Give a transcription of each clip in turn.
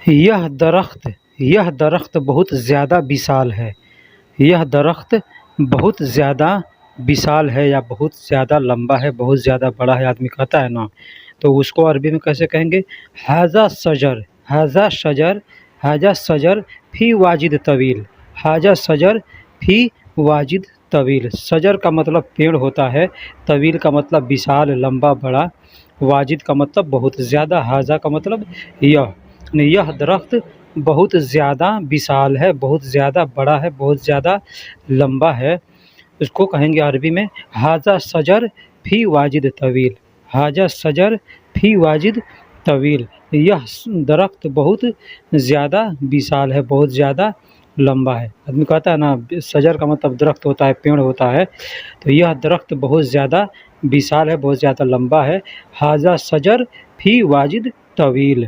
यह दरख्त बहुत ज़्यादा विशाल है। यह दरख्त बहुत ज़्यादा विशाल है या बहुत ज़्यादा लंबा है, बहुत ज़्यादा बड़ा है, आदमी कहता है ना, तो उसको अरबी में कैसे कहेंगे? हाजा शजर, हाजा शजर, हाजा शजर फ़ी वाजिद तवील, हाजा शजर फ़ी वाजिद तवील। शजर का मतलब पेड़ होता है, तवील का मतलब विशाल, लंबा, बड़ा, वाजिद का मतलब बहुत ज़्यादा, हाजा का मतलब यह दरख्त बहुत ज़्यादा विशाल है, बहुत ज़्यादा बड़ा है, बहुत ज़्यादा लंबा है। उसको कहेंगे अरबी में हाजा शजर फ़ी वाजिद तवील, हाजा शजर फ़ी वाजिद तवील। यह दरख्त बहुत ज़्यादा विशाल है, बहुत ज़्यादा लंबा है। आदमी कहता है ना, शजर का मतलब दरख्त होता है, पेड़ होता है, तो यह दरख्त बहुत ज़्यादा विशाल है, बहुत ज़्यादा लंबा है। हाजा शजर फ़ी वाजिद तवील।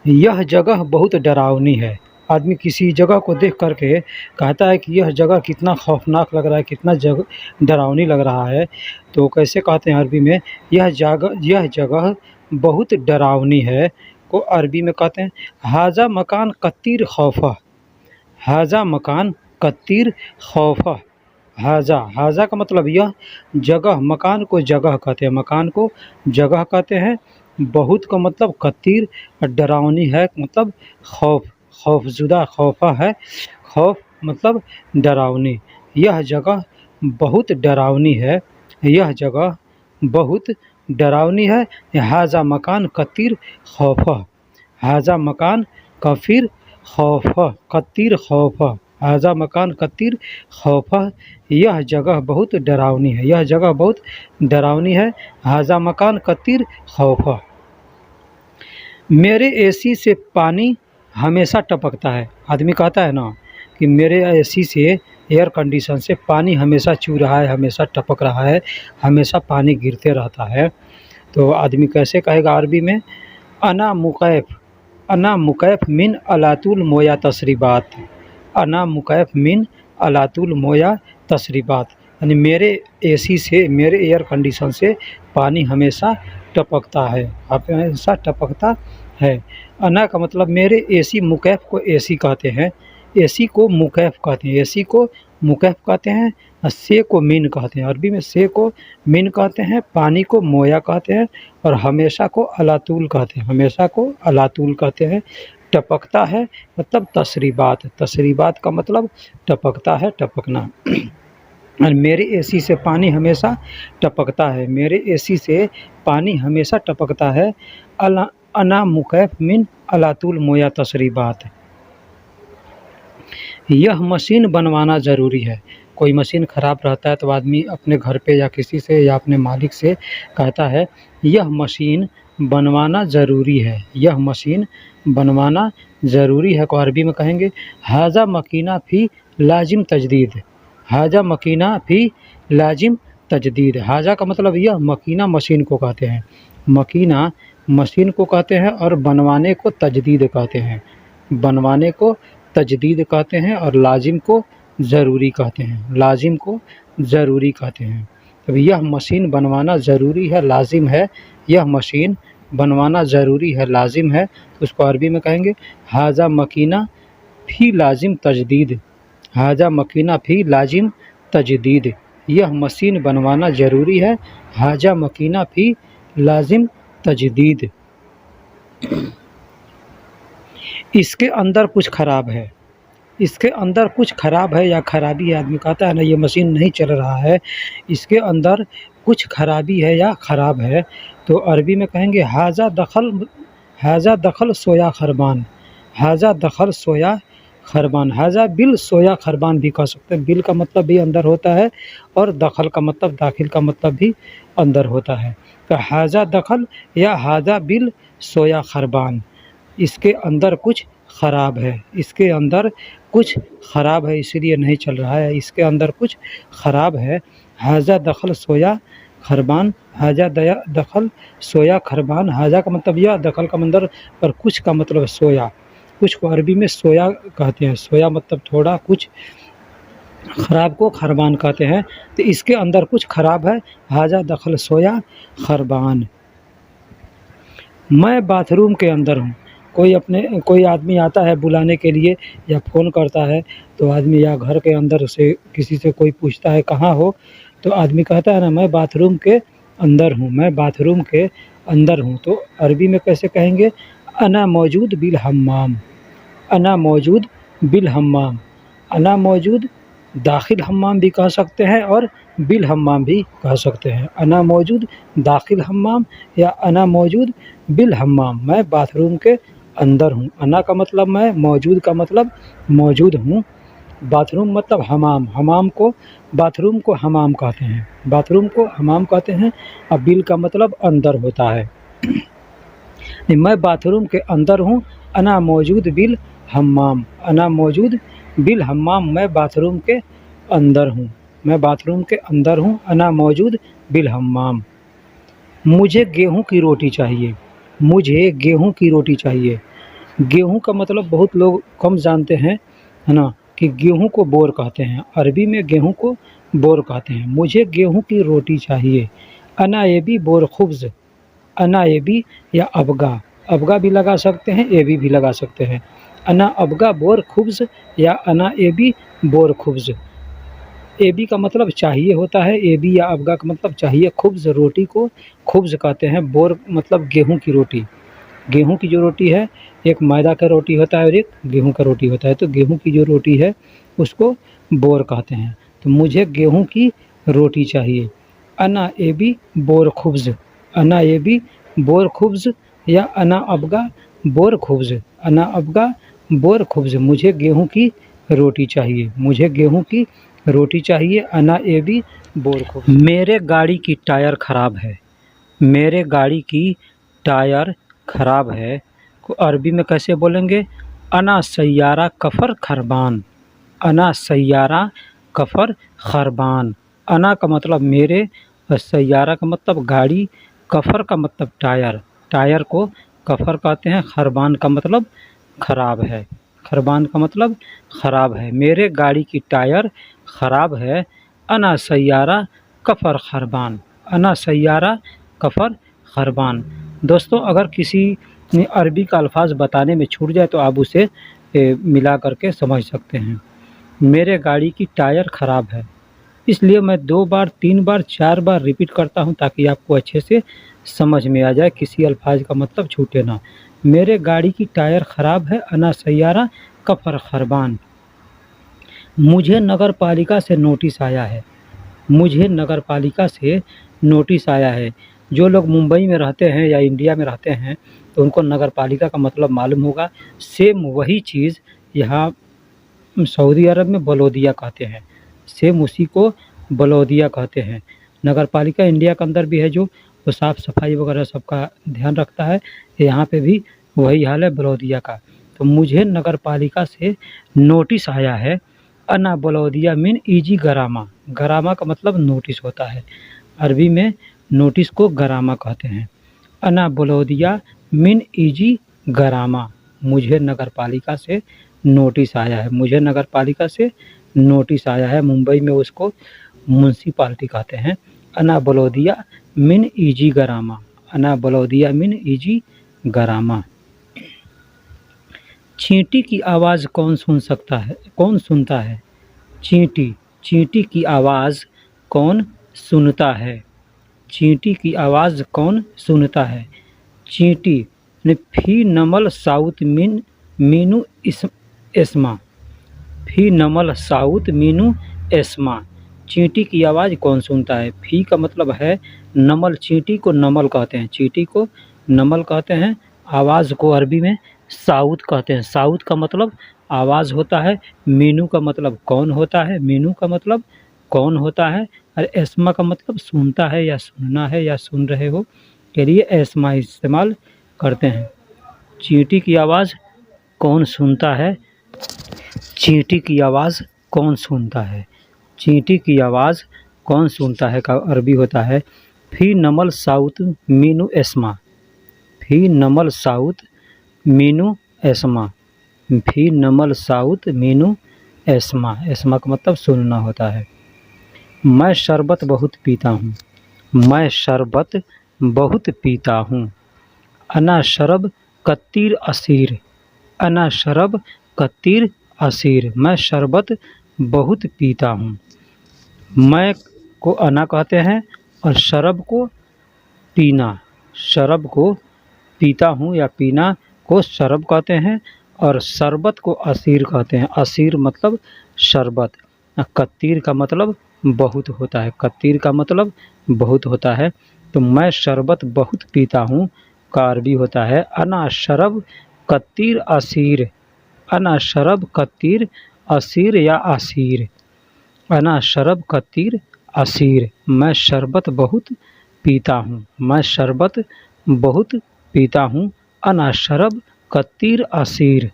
यह जगह बहुत डरावनी है। आदमी किसी जगह को देख कर के कहता है कि यह जगह कितना खौफनाक लग रहा है, कितना डरावनी लग रहा है। तो कैसे कहते हैं अरबी में? यह जगह बहुत डरावनी है को अरबी में कहते हैं हाजा मकान कत्तीर खौफा, हाजा मकान कत्तीर खौफा। हाजा का मतलब यह जगह, मकान को जगह कहते हैं, मकान को जगह कहते हैं। बहुत का मतलब कत्तीर, डरावनी है मतलब खौफजुदा, खौफा है, खौफ मतलब डरावनी। यह जगह बहुत डरावनी है, यह जगह बहुत डरावनी है। हाजा मकान कत्तीर खौफा, हाजा मकान कफ़ीर खौफा, कत्तीर खौफा, हाजा मकान कत्तीर खौफा। यह जगह बहुत डरावनी है, यह जगह बहुत डरावनी है। हाजा मकान कत्तीर खौफा। मेरे एसी से पानी हमेशा टपकता है। आदमी कहता है ना कि मेरे एसी से, एयर कंडीशन से पानी हमेशा चू रहा है, हमेशा टपक रहा है, हमेशा पानी गिरते रहता है। तो आदमी कैसे कहेगा अरबी में? अना मुकैफ़, अना मुकैफ़ मिन अलातुल मोया तसरीबात, अना मुकैफ़ मिन अलातुल मोया तसरीबात। यानी मेरे एसी से, मेरे एयर कंडीशन से पानी हमेशा टपकता है, हमेशा टपकता है। अना का मतलब मेरे एसी, मुकैफ़ को एसी कहते हैं, एसी को मुकैफ़ कहते हैं, एसी को मुकैफ़ कहते हैं। से को मिन कहते हैं, अरबी में से को मिन कहते हैं, पानी को मोया कहते हैं, और हमेशा को अलातुल कहते हैं, हमेशा को अलातुल कहते हैं। टपकता है मतलब तसरीबात, तसरीबात का मतलब टपकता है, टपकना। और मेरे एसी से पानी हमेशा टपकता है, मेरे एसी से पानी हमेशा टपकता है। अना मुकैफ़ मिन अलातुल मोया तसरीबात। यह मशीन बनवाना ज़रूरी है। कोई मशीन ख़राब रहता है तो आदमी अपने घर पे या किसी से या अपने मालिक से कहता है यह मशीन बनवाना ज़रूरी है, यह मशीन बनवाना ज़रूरी है को अरबी में कहेंगे हाजा मकीना फ़ी लाजिम तजदीद, हाजा मकीना फ़ी लाजिम तजदीद। हाजा का मतलब यह, मकीना मशीन को कहते हैं, मकीना मशीन को कहते हैं, और बनवाने को तजदीद कहते हैं, बनवाने को तजदीद कहते हैं, और लाजिम को ज़रूरी कहते हैं, लाजिम को ज़रूरी कहते हैं। तो यह मशीन बनवाना ज़रूरी है, लाजिम है, यह मशीन बनवाना ज़रूरी है, लाजिम है, तो उसको अरबी में कहेंगे हाजा मकीना फ़ी लाजिम तजदीद, हाजा मकीना फ़ी लाजिम तजदीद। यह मशीन बनवाना ज़रूरी है, हाजा मकीना फ़ी लाजिम तजदीद। इसके अंदर कुछ ख़राब है, इसके अंदर कुछ ख़राब है या ख़राबी है। आदमी कहता है ना ये मशीन नहीं चल रहा है, इसके अंदर कुछ ख़राबी है या ख़राब है, तो अरबी में कहेंगे हाजा दखल, हाजा दखल सोया खरबान, हाजा दखल सोया खरबान। हाजा बिल सोया खरबान भी कह सकते हैं, बिल का मतलब भी अंदर होता है, और दखल का मतलब, दाखिल का मतलब भी अंदर होता है। तो हाजा दखल या हाजा बिल सोया खरबान, इसके अंदर कुछ ख़राब है, इसके अंदर कुछ ख़राब है इसलिए नहीं चल रहा है, इसके अंदर कुछ ख़राब है। हाजा दखल सोया खरबान, हाजा दया दखल सोया खरबान। हाजा का मतलब यह, दखल का मंदर, और कुछ का मतलब सोया, कुछ को अरबी में सोया कहते हैं, सोया मतलब थोड़ा कुछ, ख़राब को खरबान कहते हैं। तो इसके अंदर कुछ ख़राब है, हाजा दखल सोया खरबान। मैं बाथरूम के अंदर हूँ, कोई आदमी आता है बुलाने के लिए या फ़ोन करता है, तो आदमी या घर के अंदर से किसी से कोई पूछता है कहाँ हो, तो आदमी कहता है ना मैं बाथरूम के अंदर हूँ, मैं बाथरूम के अंदर हूँ। तो अरबी में कैसे कहेंगे? अना मौजूद बिल हम्माम, अना मौजूद बिल हम्माम। अना मौजूद दाखिल हम्माम भी कह सकते हैं और बिल हम्माम भी कह सकते हैं। अना मौजूद दाखिल हम्माम या अना मौजूद बिल हम्माम, मैं बाथरूम के अंदर हूँ। अना का मतलब मैं, मौजूद का मतलब मौजूद हूँ, बाथरूम मतलब हमाम, हमाम को बाथरूम को हमाम कहते हैं, बाथरूम को हमाम कहते हैं। और बिल का मतलब अंदर होता है। मैं बाथरूम के अंदर हूँ, अना मौजूद बिल हम्माम, अना मौजूद बिल हम्माम, मैं बाथरूम के अंदर हूँ, मैं बाथरूम के अंदर हूँ, अना मौजूद बिल हम्माम। मुझे गेहूँ की रोटी चाहिए, मुझे गेहूँ की रोटी चाहिए। गेहूँ का मतलब बहुत लोग कम जानते हैं, है ना, कि गेहूँ को बोर कहते हैं। अरबी में गेहूँ को बोर कहते हैं। मुझे गेहूँ की रोटी चाहिए। अना एबी बोर खुब्ज़, अना एबी या अबगा, अबगा भी लगा सकते हैं, एबी भी लगा सकते हैं। अना अबगा बोर खुब्ज़ या अना एबी बोर खुब्ज़। एबी का मतलब चाहिए होता है, एबी या अबगा का मतलब चाहिए। खुब्ज़ रोटी को खुब्ज़ कहते हैं। बोर मतलब गेहूँ की रोटी। गेहूँ की जो रोटी है, एक मैदा का रोटी होता है और एक गेहूँ का रोटी होता है। तो गेहूँ की जो रोटी है उसको बोर कहते हैं। तो मुझे गेहूँ की रोटी चाहिए। अना एबी बोर खुब्ज़, अना एबी बोर खुब्ज़ या अना अबगा बोर खुब्ज़, अना अबगा बोर खुब्ज़, मुझे गेहूँ की रोटी चाहिए, मुझे गेहूँ की रोटी चाहिए। अना एबी बोर खुब्ज़। मेरे गाड़ी की टायर ख़राब है, मेरे गाड़ी की टायर ख़राब है को अरबी में कैसे बोलेंगे? अना सैयारा कफ़र खरबान, अना सैयारा कफ़र खरबान। अना का मतलब मेरे, और सैयारा का मतलब गाड़ी, कफ़र का मतलब टायर, टायर को कफ़र कहते हैं, खरबान का मतलब ख़राब है, खरबान का मतलब ख़राब है। मेरे गाड़ी की टायर ख़राब है। अना सैयारा कफ़र खरबान, अना सैयारा कफ़र खरबान। दोस्तों, अगर किसी अरबी का अल्फाज बताने में छूट जाए तो आप उसे मिला करके समझ सकते हैं। मेरे गाड़ी की टायर ख़राब है, इसलिए मैं 2 बार 3 बार 4 बार रिपीट करता हूँ ताकि आपको अच्छे से समझ में आ जाए, किसी अल्फाज का मतलब छूटे ना। मेरे गाड़ी की टायर ख़राब है, अना सैयारा कफ़र खरबान। मुझे नगर पालिका से नोटिस आया है, मुझे नगर पालिका से नोटिस आया है। जो लोग मुंबई में रहते हैं या इंडिया में रहते हैं तो उनको नगर पालिका का मतलब मालूम होगा। सेम वही चीज़ यहाँ सऊदी अरब में बलोदिया कहते हैं, सेम उसी को बलोदिया कहते हैं। नगर पालिका इंडिया के अंदर भी है जो वो साफ़ सफाई वगैरह सबका ध्यान रखता है, यहाँ पे भी वही हाल है बलोदिया का। तो मुझे नगर पालिका से नोटिस आया है। अना बलोदिया मिन ईजी गरामा, गरामा का मतलब नोटिस होता है। अरबी में नोटिस को गरामा कहते हैं। अना बलोदिया मिन ईजी गरामा, मुझे नगर पालिका से नोटिस आया है, मुझे नगर पालिका से नोटिस आया है। मुंबई में उसको म्युनिसिपालिटी कहते हैं। अना बलोदिया मिन ईजी गरामा, अना बलोदिया मिन ईजी गरामा। चींटी की आवाज़ कौन सुन सकता है, कौन सुनता है? चींटी, चींटी की आवाज़ कौन सुनता है? चींटी की आवाज़ कौन सुनता है? चींटी ने फी नमल साउथ मिन मीनू एस्मा, फी नमल साउथ मीनू एस्मा। चींटी की आवाज़ कौन सुनता है? फी का मतलब है नमल, चींटी को नमल कहते हैं, चींटी को नमल कहते हैं। आवाज़ को अरबी में साउथ कहते हैं, साउथ का मतलब आवाज़ होता है। मीनू का मतलब कौन होता है, मीनू का मतलब कौन होता है। और एस्मा का मतलब सुनता है या सुनना है या सुन रहे हो के लिए एस्मा इस्तेमाल करते हैं। चींटी की आवाज़ कौन सुनता है? चींटी की आवाज़ कौन सुनता है? चींटी की आवाज़ कौन सुनता है का अरबी होता है फी नमल साउथ मीनू एस्मा, फी नमल साउथ मीनू एस्मा, फी नमल साउथ मीनू एस्मा। एस्मा का मतलब सुनना होता है। मैं शरबत बहुत पीता हूँ, मैं शरबत बहुत पीता हूँ। अना शरब कत्तीर असीर, अना शरब कत्तीर असीर, मैं शरबत बहुत पीता हूँ। मैं को अना कहते हैं और शरब को पीना, शरब को पीता हूँ या पीना को शरब कहते हैं और शरबत को असीर कहते हैं। असीर मतलब शरबत। कत्तीर का मतलब बहुत होता है, कत्तीर का मतलब बहुत होता है। तो मैं शरबत बहुत पीता हूँ का अरबी होता है अना शरब कत्तीर असीर, अना शरब कत्तीर असीर या असीर, अना शरब कत्तीर असीर, मैं शरबत बहुत पीता हूँ, मैं शरबत बहुत पीता हूँ, अना शरब कत्तीर असीर।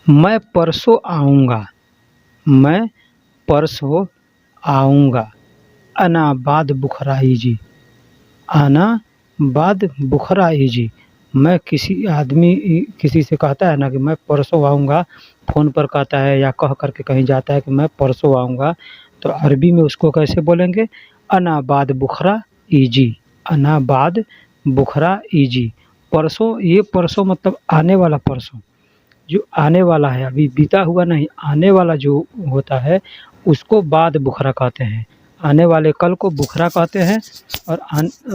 मैं परसों आऊँगा, मैं परसों आऊँगा, अना बाद बुखराई जी, आना बाद बुखराई जी, मैं किसी आदमी किसी से कहता है ना कि मैं परसों आऊँगा, फ़ोन पर कहता है या कह कर के कहीं जाता है कि मैं परसों आऊँगा, तो अरबी में उसको कैसे बोलेंगे? अना बाद बुखरा ईजी, अना बाद बुखरा ईजी। परसों, ये परसों मतलब आने वाला परसों, जो आने वाला है, अभी बीता हुआ नहीं, आने वाला जो होता है उसको बाद बुखरा कहते हैं। आने वाले कल को बुखरा कहते हैं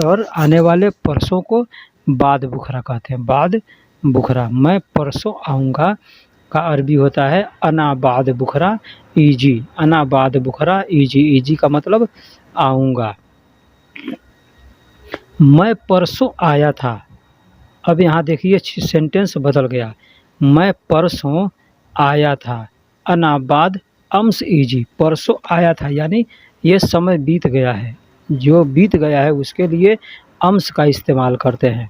और आने वाले परसों को बाद बुखरा कहते हैं, बाद बुखरा। मैं परसों आऊँगा का अरबी होता है अना बाद बुखरा ईजी, अना बाद बुखरा ईजी, ईजी का मतलब आऊँगा। मैं परसों आया था, अब यहाँ देखिए सेंटेंस बदल गया। मैं परसों आया था, अना बाद अम्स ईजी, परसों आया था यानी ये समय बीत गया है, जो बीत गया है उसके लिए अम्स का इस्तेमाल करते हैं।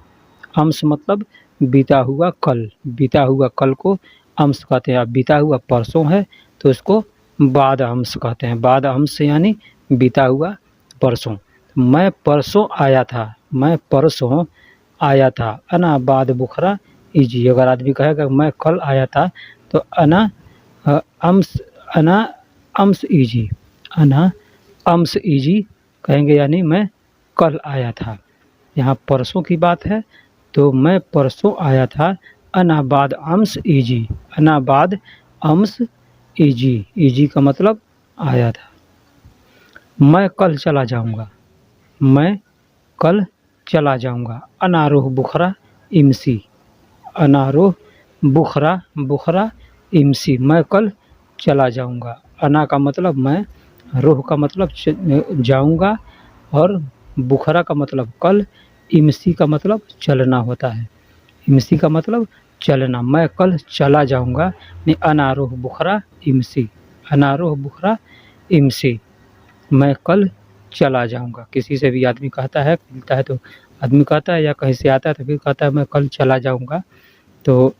अम्स मतलब बीता हुआ कल, बीता हुआ कल को अम्स कहते हैं। अब बीता हुआ परसों है तो उसको बाद अम्स कहते हैं, बाद अम्स यानी बीता हुआ परसों। मैं परसों आया था, मैं परसों आया था, अना बाद बुखरा ईजी। अगर आदमी कहेगा मैं कल आया था तो अना अम्स, अना अम्स ईजी, अना अम्स ईजी कहेंगे यानी मैं कल आया था। यहाँ परसों की बात है तो मैं परसों आया था, अना बाद अम्स ईजी, अना बाद अम्स ईजी, ईजी का मतलब आया था। मैं कल चला जाऊँगा, मैं कल चला जाऊँगा, अनारोह बुखरा इमसी, अनारोह बुखरा, बुखरा इमसी, मैं कल चला जाऊँगा। अना का मतलब मैं, रोह का मतलब जाऊँगा और बुखरा का मतलब कल, इमसी का मतलब चलना होता है, इमसी का मतलब चलना। मैं कल चला जाऊँगा नहीं, अनारोह बुखरा इमसी, अनारोह बुखरा इमसी, मैं कल चला जाऊँगा। किसी से भी आदमी कहता है, मिलता है तो आदमी कहता है या कहीं से आता है तो फिर कहता है मैं कल चला जाऊँगा, तो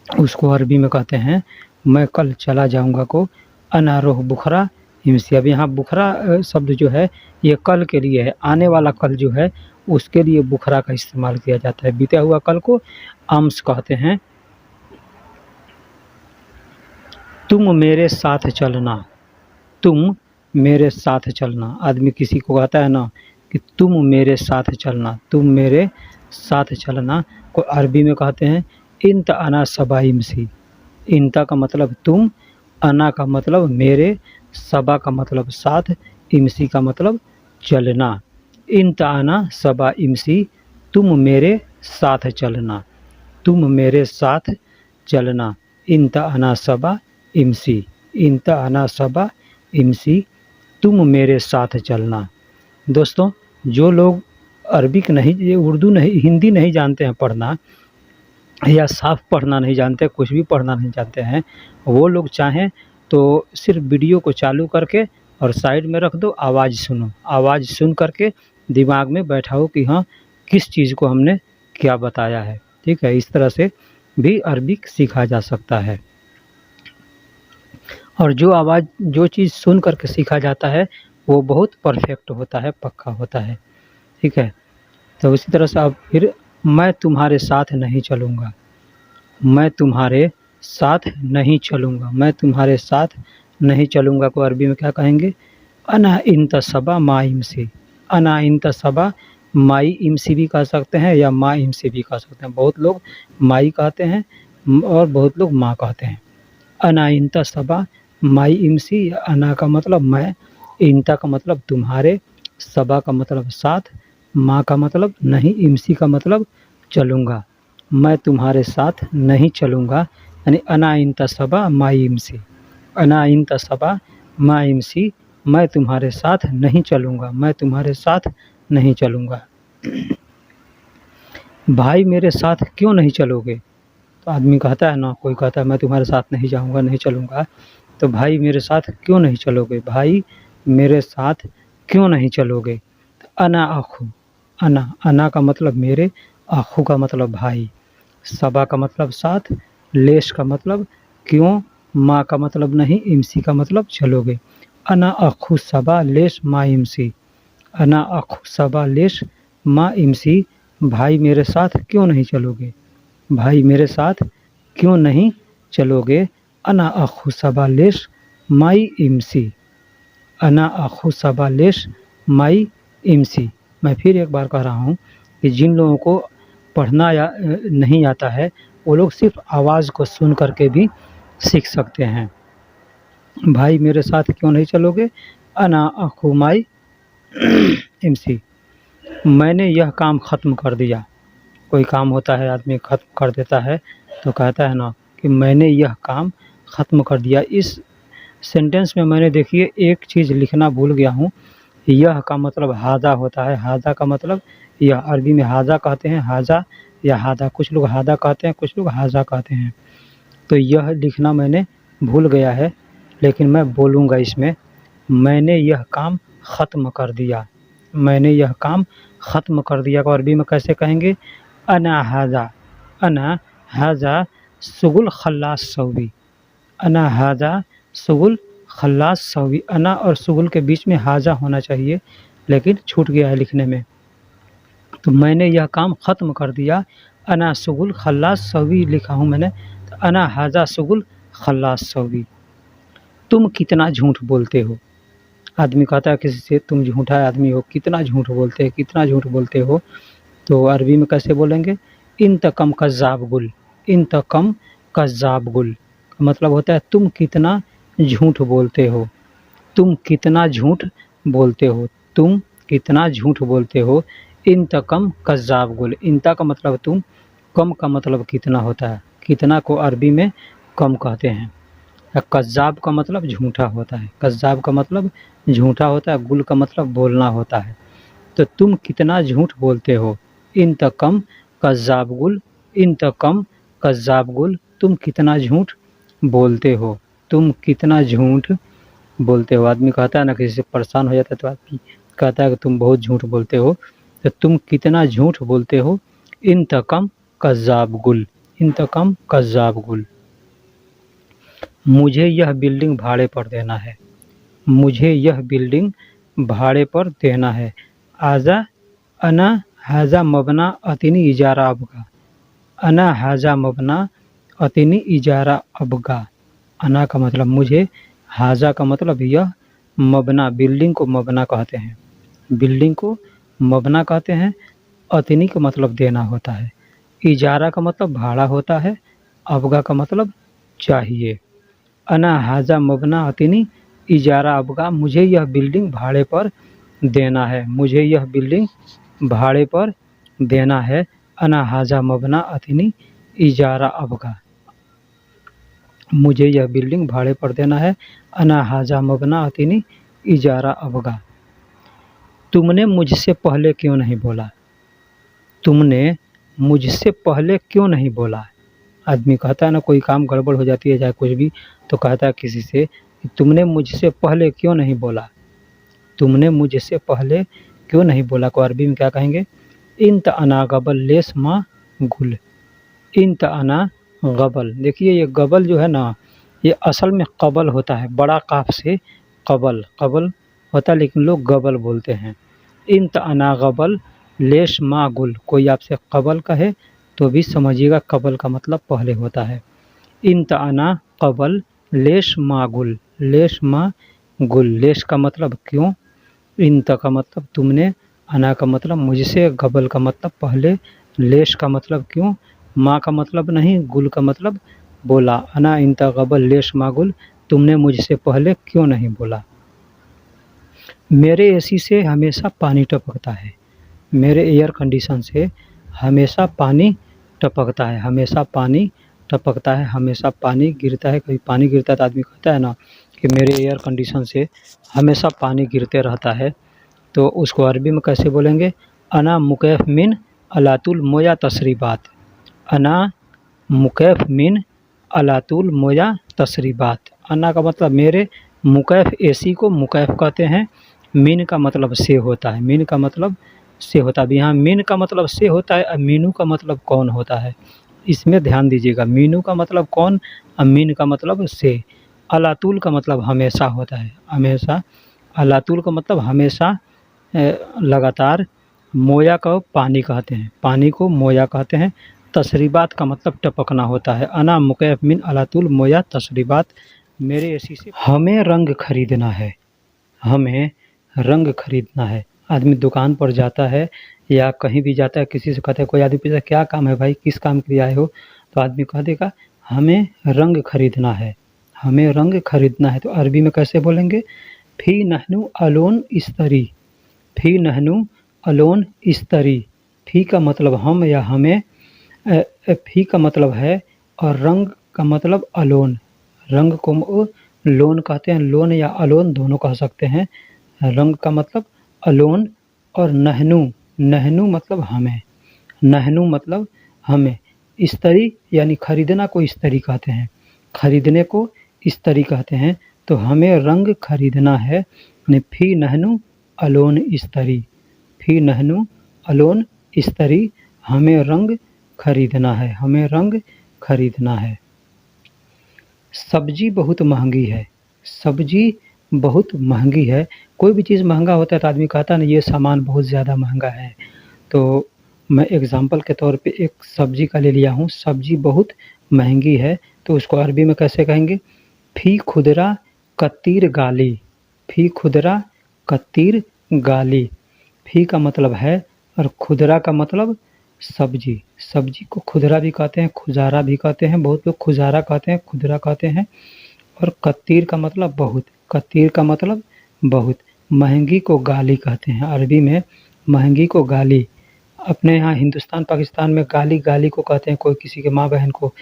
उसको अरबी में कहते हैं मैं कल चला जाऊँगा को अनारोह बुखरा इमसी। अब यहाँ बुखरा शब्द जो है ये कल के लिए है, आने वाला कल जो है उसके लिए बुखरा का इस्तेमाल किया जाता है। बीता हुआ कल को अम्स कहते हैं। तुम मेरे साथ चलना, तुम मेरे साथ चलना, आदमी किसी को कहता है ना कि तुम मेरे साथ चलना, तुम मेरे साथ चलना को अरबी में कहते हैं इंत अना सबा इमसी। इंता का मतलब तुम, अना का मतलब मेरे, सबा का मतलब साथ, इमसी का मतलब चलना। इंत अना सबा इमसी, तुम मेरे साथ चलना, तुम मेरे साथ चलना, इंत अना सबा इमसी, इंत अना सबा इमसी, तुम मेरे साथ चलना। दोस्तों, जो लोग अरबिक नहीं, ये उर्दू नहीं, हिंदी नहीं जानते हैं पढ़ना या साफ पढ़ना नहीं जानते, कुछ भी पढ़ना नहीं जानते हैं, वो लोग चाहें तो सिर्फ वीडियो को चालू करके और साइड में रख दो, आवाज़ सुनो, आवाज़ सुन करके दिमाग में बैठाओ कि हाँ किस चीज़ को हमने क्या बताया है। ठीक है, इस तरह से भी अरबिक सीखा जा सकता है। और जो आवाज़, जो चीज़ सुन करके सीखा जाता है वो बहुत परफेक्ट होता है, पक्का होता है। ठीक है, तो इसी तरह से अब फिर मैं तुम्हारे साथ नहीं चलूँगा, मैं तुम्हारे साथ नहीं चलूँगा, मैं तुम्हारे साथ नहीं चलूँगा को अरबी में क्या कहेंगे? अना इंतसबा मा इमसी, अना इंतसबा माई इमसी भी कह सकते हैं या माँ इमसी भी कह सकते हैं। बहुत लोग माई कहते हैं और बहुत लोग माँ कहते हैं। अना इंता सबा माई इमसी, अना का मतलब मैं, इंता का मतलब तुम्हारे, सबा का मतलब साथ, माँ का मतलब नहीं, इमसी का मतलब चलूँगा। मैं तुम्हारे साथ नहीं चलूँगा, यानी अना इंता सबा माई इमसी, अना इंता सबा माई इमसी, मैं तुम्हारे साथ नहीं चलूँगा, मैं तुम्हारे साथ नहीं चलूँगा। भाई मेरे साथ क्यों नहीं चलोगे? तो आदमी कहता है ना, कोई कहता है मैं तुम्हारे साथ नहीं जाऊँगा, नहीं चलूँगा, तो भाई मेरे साथ क्यों नहीं चलोगे? भाई मेरे साथ क्यों नहीं चलोगे? तो अना आखू, अना, अना का मतलब मेरे, आखू का मतलब भाई, सबा का मतलब साथ, लेश का मतलब क्यों, माँ का मतलब नहीं, इमसी का मतलब चलोगे। अना आखू सबा लेश माँ इमसी, अना आखू सबा लेश माँ इमसी, भाई मेरे साथ क्यों नहीं चलोगे? भाई मेरे साथ क्यों नहीं चलोगे? अना आखू सबा लेश माई इमसी, अना आखू सबा लेश माई इमसी। मैं फिर एक बार कह रहा हूँ कि जिन लोगों को पढ़ना या नहीं आता है, वो लोग सिर्फ आवाज़ को सुन करके भी सीख सकते हैं। भाई मेरे साथ क्यों नहीं चलोगे? अना आखू माई इमसी, मैंने यह काम ख़त्म कर दिया। कोई काम होता है, आदमी ख़त्म कर देता है तो कहता है ना कि मैंने यह काम ख़त्म कर दिया। इस सेंटेंस में मैंने देखिए एक चीज़ लिखना भूल गया हूँ। यह का मतलब हादा होता है, हादा का मतलब यह, अरबी में हाजा कहते हैं, हाजा या हादा, कुछ लोग हादा कहते हैं, कुछ लोग हाजा कहते हैं। तो यह लिखना मैंने भूल गया है, लेकिन मैं बोलूँगा इसमें, मैंने यह काम ख़त्म कर दिया। मैंने यह काम ख़त्म कर दिया को अरबी में कैसे कहेंगे? अना हाजा, अना हाजा शुगुल खल्लास सौवी, अना हाजा शुगुल खल्लास सौवी। अना और शुगुल के बीच में हाजा होना चाहिए, लेकिन छूट गया है लिखने में। तो मैंने यह काम ख़त्म कर दिया, अना शुगुल खल्लास सौवी लिखा हूँ मैंने, तो अना हाजा शुगुल खल्लास सौवी। तुम कितना झूठ बोलते हो? आदमी कहता है किसी से, तुम झूठा आदमी हो, कितना झूठ बोलते हैं, कितना झूठ बोलते हो। तो अरबी में कैसे बोलेंगे? इन तकम कज़्ज़ाब गुल, इन तकम कज़्ज़ाब गुल का मतलब होता है तुम कितना झूठ बोलते हो, तुम कितना झूठ बोलते हो, तुम कितना झूठ बोलते हो। इन तकम कज़्ज़ाब गुल, इंता का मतलब तुम, कम का मतलब कितना होता है, कितना को अरबी में कम कहते हैं। कज़्ज़ाब का मतलब झूठा होता है, कज़्ज़ाब का मतलब झूठा होता है, गुल का मतलब बोलना होता है। तो तुम कितना झूठ बोलते हो, इन तकम कज़्ज़ाब गुल, इन तकम कज़्ज़ाब गुल, तुम कितना झूठ बोलते हो, तुम कितना झूठ बोलते हो। आदमी कहता है ना, किसी से परेशान हो जाता है तो आदमी कहता है कि तुम बहुत झूठ बोलते हो, तो तुम कितना झूठ बोलते हो। इन तकम कज़्ज़ाब गुल, इन तकम कज़्ज़ाब गुल। मुझे यह बिल्डिंग भाड़े पर देना है, मुझे यह बिल्डिंग भाड़े पर देना है। आजा अना हाजा मबना अतिनी इजारा अबगा, अना हाजा मबना अतिनी इजारा अबगा। अना का मतलब मुझे, हाजा का मतलब यह, मबना बिल्डिंग को मबना कहते हैं, बिल्डिंग को मबना कहते हैं। अतिनी का मतलब देना होता है, इजारा का मतलब भाड़ा होता है, अबगा का मतलब चाहिए। अना हाजा मबना अतिनी इजारा अबगा, मुझे यह बिल्डिंग भाड़े पर देना है, मुझे यह बिल्डिंग भाड़े पर देना है। अना हाजा मबना अतिनी इजारा अबगा, मुझे यह बिल्डिंग भाड़े पर देना है। अना हाजा मबना अतिनी इजारा अबगा। तुमने मुझसे पहले क्यों नहीं बोला, तुमने मुझसे पहले क्यों नहीं बोला। आदमी कहता है ना, कोई काम गड़बड़ हो जाती है चाहे कुछ भी, तो कहता है किसी से कि तुमने मुझसे पहले क्यों नहीं बोला, तुमने मुझसे पहले क्यों नहीं बोला को अरबी में क्या कहेंगे? इंत अना गबल लेस माँ गुल, इंत अना गबल। देखिए ये गबल जो है ना, ये असल में कबल होता है, बड़ा काफ से कबल, कबल होता है, लेकिन लोग गबल बोलते हैं। इंत अना गबल लेश माँ गुल, कोई आपसे कबल कहे तो भी समझिएगा कबल का मतलब पहले होता है। इंत अना कबल लेश माँ गुल, लेश माँ गुल, लेश का मतलब क्यों, इंत का मतलब तुमने, अना का मतलब मुझसे, गबल का मतलब पहले, लेश का मतलब क्यों, माँ का मतलब नहीं, गुल का मतलब बोला। अना इंता गबल लेश मागुल, तुमने मुझसे पहले क्यों नहीं बोला। मेरे एसी से हमेशा पानी टपकता है। मेरे एयर कंडीशन से हमेशा पानी टपकता है। हमेशा पानी टपकता है, हमेशा पानी गिरता है। कभी पानी गिरता है तो आदमी कहता है ना कि मेरे एयर कंडीशन से हमेशा पानी गिरते रहता है। तो उसको अरबी में कैसे बोलेंगे, अना मुकैफ मिन अलातुल मोया तसरीबात। अना मुकैफ मिन अलातुल मोया तसरीबात। अना का मतलब मेरे, मुकैफ एसी को मुकैफ कहते हैं। मिन का मतलब से होता है, मिन का मतलब से होता है। अब यहाँ मिन का मतलब से होता है, अब मीनू का मतलब कौन होता है, इसमें ध्यान दीजिएगा। मीनू का मतलब कौन, और मीन का मतलब से। अलातुल का मतलब हमेशा होता है, हमेशा। अलातुल का मतलब हमेशा, लगातार। मोया को पानी कहते हैं, पानी को मोया कहते हैं। तसरीबात का मतलब टपकना होता है। अना मुकैफ मिन अलातुल मोया तसरीबात। मेरे एसी से हमें रंग खरीदना है, हमें रंग खरीदना है। आदमी दुकान पर जाता है या कहीं भी जाता है, किसी से कहता है, कोई आदमी पूछता है क्या काम है भाई, किस काम के लिए आए हो, तो आदमी कह देगा हमें रंग खरीदना है, हमें रंग खरीदना है। तो अरबी में कैसे बोलेंगे, फ़ी नहनु अलोन इस्तरी। फ़ी नहनु अलोन इस्तरी। फ़ी का मतलब हम या हमें, फ़ी का मतलब है, और रंग का मतलब अलोन। रंग को लोन कहते हैं, लोन या अलोन दोनों कह सकते हैं। रंग का मतलब अलोन, और नहनु, नहनु मतलब हमें, नहनु मतलब हमें। इस्तरी यानी खरीदना को इस्तरी कहते हैं, खरीदने को इस्तरी कहते हैं। तो हमें रंग खरीदना है, यानी फ़ी नहनु अलोन इस्तरी। फ़ी नहनु अलोन इस्तरी, हमें रंग खरीदना है, हमें रंग खरीदना है। सब्जी बहुत महंगी है, सब्जी बहुत महंगी है। कोई भी चीज़ महंगा होता है तो आदमी कहता है ना ये सामान बहुत ज़्यादा महंगा है। तो मैं एग्ज़ाम्पल के तौर पे एक सब्जी का ले लिया हूँ, सब्जी बहुत महंगी है, तो उसको अरबी में कैसे कहेंगे, फ़ी खुदरा कत्तीर गाली। फ़ी खुदरा कत्तीर गाली। फ़ी का मतलब है, और खुदरा का मतलब सब्जी। सब्जी को खुदरा भी कहते हैं, खुजारा भी कहते हैं, बहुत लोग खुजारा कहते हैं, खुदरा कहते हैं। और कत्तीर का मतलब बहुत, कत्तीर का मतलब बहुत। महंगी को गाली कहते हैं, अरबी में महंगी को गाली। अपने यहाँ हिंदुस्तान पाकिस्तान में गाली, गाली को कहते हैं, कोई किसी के माँ बहन को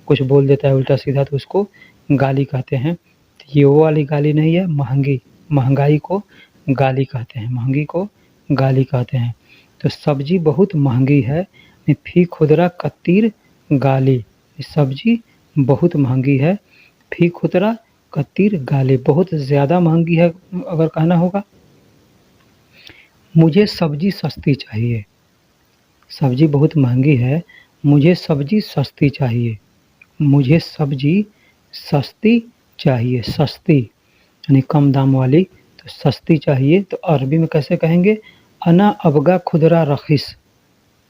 कुछ बोल देता है उल्टा सीधा तो उसको गाली कहते हैं। तो ये वो वाली गाली नहीं है, महंगी, महंगाई को गाली कहते हैं, महंगी को गाली कहते हैं। तो सब्जी बहुत महंगी है, फ़ी खुदरा कत्तीर गाली। सब्जी बहुत महंगी है, फ़ी खुदरा कत्तीर गाली, बहुत ज़्यादा महंगी है अगर कहना होगा। मुझे सब्जी सस्ती चाहिए, सब्जी बहुत महंगी है, मुझे सब्जी सस्ती चाहिए, मुझे सब्जी सस्ती चाहिए। सस्ती यानी कम दाम वाली, तो सस्ती चाहिए। तो अरबी में कैसे कहेंगे, अना अबगा खुदरा रखीस।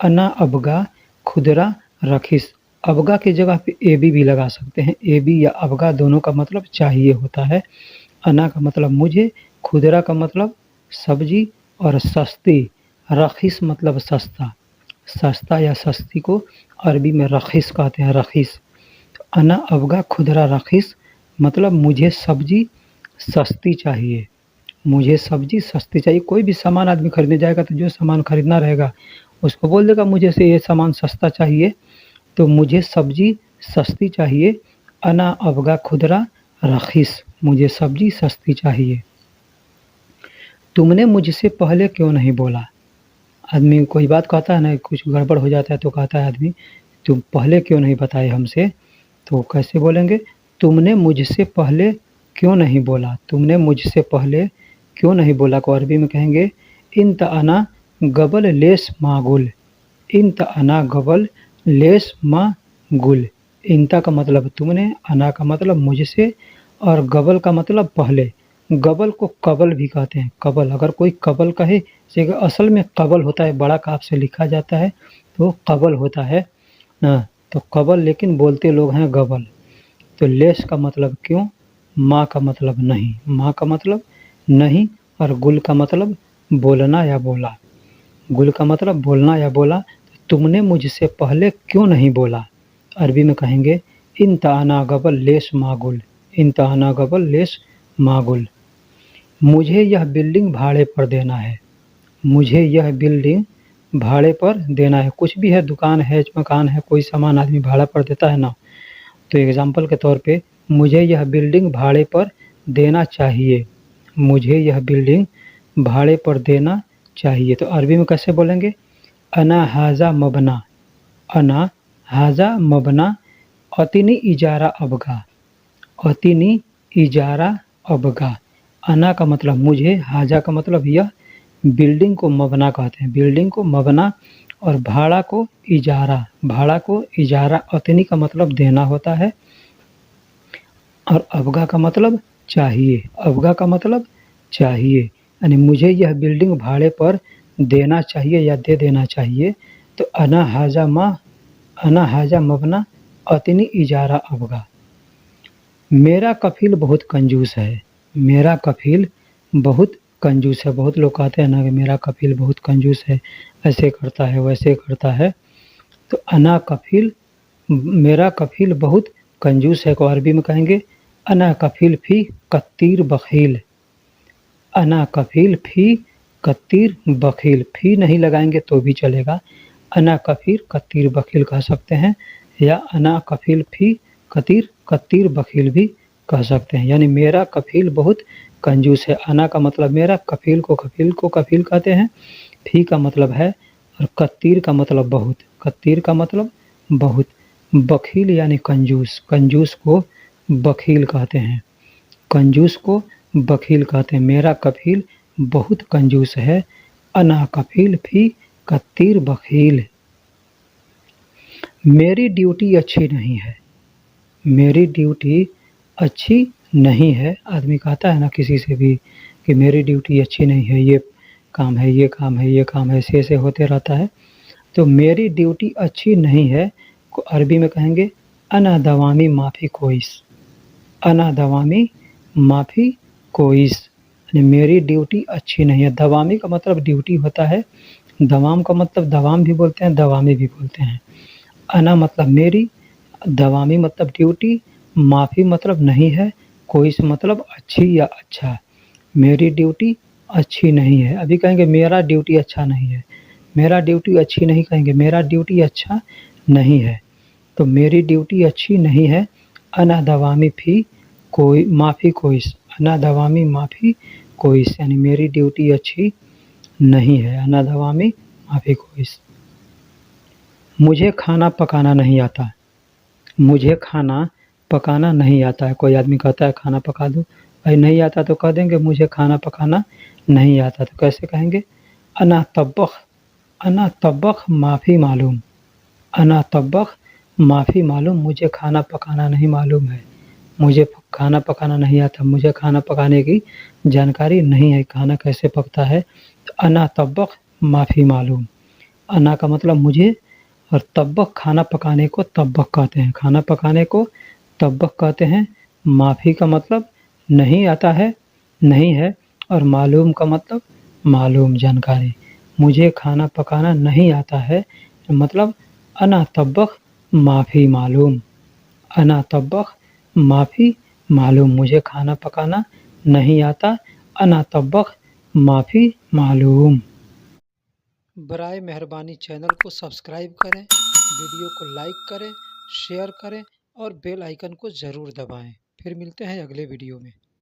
अना अबगा खुदरा रखीस। अबगा की जगह पे एबी भी लगा सकते हैं, एबी या अबगा दोनों का मतलब चाहिए होता है। अना का मतलब मुझे, खुदरा का मतलब सब्जी, और सस्ती, रखीस मतलब सस्ता, सस्ता या सस्ती को अरबी में रखीस कहते हैं, रखीस। तो अना अबगा खुदरा रखीस मतलब मुझे सब्जी सस्ती चाहिए, मुझे सब्जी सस्ती चाहिए। कोई भी सामान आदमी खरीदने जाएगा तो जो सामान खरीदना रहेगा उसको बोल देगा मुझे से ये सामान सस्ता चाहिए। तो मुझे सब्जी सस्ती चाहिए, अना अबगा खुदरा रखीस, मुझे सब्जी सस्ती चाहिए। तुमने मुझसे पहले क्यों नहीं बोला। आदमी कोई बात कहता है ना, कुछ गड़बड़ हो जाता है तो कहता है आदमी तुम पहले क्यों नहीं बताए हमसे। तो कैसे बोलेंगे, तुमने मुझसे पहले क्यों नहीं बोला। तुमने मुझसे पहले क्यों नहीं बोला को अरबी में कहेंगे, इंत अना गबल लेस मागुल। इंत अना गबल लेस मागुल। इंता का मतलब तुमने, अना का मतलब मुझसे, और गबल का मतलब पहले। गबल को कबल भी कहते हैं, कबल। अगर कोई कबल कहे, जैसे असल में कबल होता है, बड़ा काफ से लिखा जाता है तो कबल होता है ना, तो कबल, लेकिन बोलते लोग हैं गबल। तो लेस का मतलब क्यों, माँ का मतलब नहीं, माँ का मतलब नहीं, और गुल का मतलब बोलना या बोला। गुल का मतलब बोलना या बोला। तो तुमने मुझसे पहले क्यों नहीं बोला? अरबी में कहेंगे इंत अना गबल लेस मागुल, इंत अना गबल लेस मागुल। मुझे यह बिल्डिंग भाड़े पर देना है, मुझे यह बिल्डिंग भाड़े पर देना है। कुछ भी है, दुकान है, मकान है, कोई सामान आदमी भाड़ा पर देता है ना। तो एग्जाम्पल के तौर पे मुझे यह बिल्डिंग भाड़े पर देना चाहिए, मुझे यह बिल्डिंग भाड़े पर देना चाहिए। तो अरबी में कैसे बोलेंगे? अना हाजा मबना, अना हाजा मबना अतिनी इजारा अबगा, अतिनी इजारा अबगा। अना का मतलब मुझे, हाजा का मतलब यह, बिल्डिंग को मबना कहते हैं, बिल्डिंग को मबना, और भाड़ा को इजारा, भाड़ा को इजारा। अतनी का मतलब देना होता है, और अबगा का मतलब चाहिए, अबगा का मतलब चाहिए, यानी मुझे यह बिल्डिंग भाड़े पर देना चाहिए या दे देना चाहिए। तो अना हाजा मबना अतनी इजारा अबगा। मेरा कफील बहुत कंजूस है, मेरा कफील बहुत कंजूस है। बहुत लोग कहते हैं ना कि मेरा कफील बहुत कंजूस है, ऐसे करता है, वैसे करता है। तो अना कफील, मेरा कफील बहुत कंजूस है को अरबी में कहेंगे अना कफील फी कत्तीर बखील, अना कफील फी कत्तीर बखील। फी नहीं लगाएंगे तो भी चलेगा, अना कफील कत्तीर बखील कह सकते हैं, या अना कफील फी कत्तीर कत्तीर बखील भी कह सकते हैं। यानी मेरा कफील बहुत कंजूस है। अना का मतलब मेरा, कफील को कफील कहते हैं, फी का मतलब है, और कत्तीर का मतलब बहुत, कत्तीर का मतलब बहुत। बखील यानी कंजूस, कंजूस को बखील कहते हैं, कंजूस को बखील कहते हैं। मेरा कफील बहुत कंजूस है, अना कफील फी कत्तीर बखील। मेरी ड्यूटी अच्छी नहीं है, मेरी ड्यूटी अच्छी नहीं है। आदमी कहता है ना किसी से भी कि मेरी ड्यूटी अच्छी नहीं है, ये काम है, ये काम है, ये काम है, ऐसे होते रहता है। तो मेरी ड्यूटी अच्छी नहीं है को अरबी में कहेंगे अना दवामी माफ़ी कोइस, अना दवामी माफ़ी कोइस, यानी मेरी ड्यूटी अच्छी नहीं है। दवामी का मतलब ड्यूटी होता है, दवाम का मतलब दवाम भी बोलते हैं, दवामी भी बोलते हैं। अना मतलब मेरी, दवामी मतलब ड्यूटी, माफ़ी मतलब नहीं है, कोइस मतलब अच्छी या अच्छा। मेरी ड्यूटी अच्छी नहीं है। अभी कहेंगे मेरा ड्यूटी अच्छा नहीं है, मेरा ड्यूटी अच्छी नहीं कहेंगे, मेरा ड्यूटी अच्छा नहीं है। तो मेरी ड्यूटी अच्छी नहीं है, अना दवामी फी कोई माफ़ी कोइस, अना दवामी माफ़ी कोइस, यानी मेरी ड्यूटी अच्छी नहीं है, अना दवामी माफ़ी कोइस। मुझे खाना पकाना नहीं आता, मुझे खाना पकाना नहीं आता है। कोई आदमी कहता है खाना पका दो, भाई नहीं आता तो कह देंगे मुझे खाना पकाना नहीं आता। तो कैसे कहेंगे? अना तब्बख, अना तब्बख माफ़ी मालूम, अना तब्बख माफ़ी मालूम, मुझे खाना पकाना नहीं मालूम है, मुझे खाना पकाना नहीं आता, मुझे खाना पकाने की जानकारी नहीं है, खाना कैसे पकता है। तो अना तब्बख माफ़ी मालूम, अना का मतलब मुझे, और तब्बख खाना पकाने को तब्बख कहते हैं, खाना पकाने को तब्बख कहते हैं। माफ़ी का मतलब नहीं आता है, नहीं है, और मालूम का मतलब मालूम, जानकारी। मुझे खाना पकाना नहीं आता है, मतलब अना तब्बख माफ़ी मालूम, अना तब्बख माफ़ी मालूम, मुझे खाना पकाना नहीं आता, अना तब्बख माफ़ी मालूम। बराए मेहरबानी चैनल को सब्सक्राइब करें, वीडियो को लाइक करें, शेयर करें, और बेल आइकन को ज़रूर दबाएं। फिर मिलते हैं अगले वीडियो में।